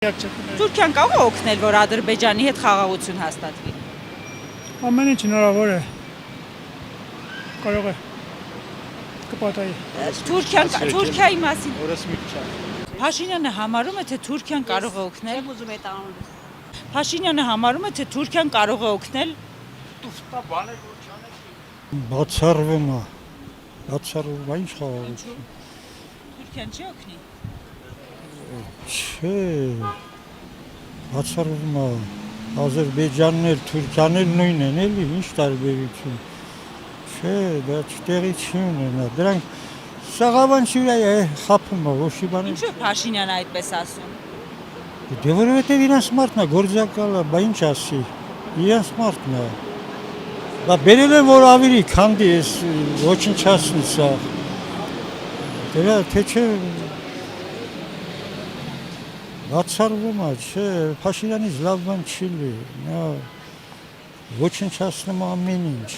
Թուրքիան կարող է օգնել, որ Ադրբեջանի հետ խաղաղություն հաստատվի։ Ամեն ինչ հնարավոր է։ Կարող է կպատայի։ Թուրքիայի մասին Օրս մի քիչ։ Փաշինյանը համարում է, թե Թուրքիան կարող է օգնել։ Փաշինյանը համարում է, թե Թուրքիան կարող է օգնել։ Բացառվում է։ Բացառվում է ինչ խաղաղություն։ Թուրքիան չի օգնի։ Չէ։ Բացառվում է։ Ադրբեջանն էլ Թուրքիան էլ նույնն են, էլի ինչ տարբերություն։ Չէ, դա չտեղի չի ունենա։ Դրանք սաղավանքի վրա է խափում է, ոչ մի բան։ Ինչու է Փաշինյանը այդպես ասում։ Դե որովհետև իրանց մարդն է, գործակալ է, բա ինչ ասի։ Իրանց մարդն է։ Բա բերել են որ ավելի քանդի էս ոչնչացնի սա։ Դրա թե չէ բացառվում է, չէ, Փաշինյանից լավ բան չի լի։ Նա ոչնչացնում ամեն ինչ։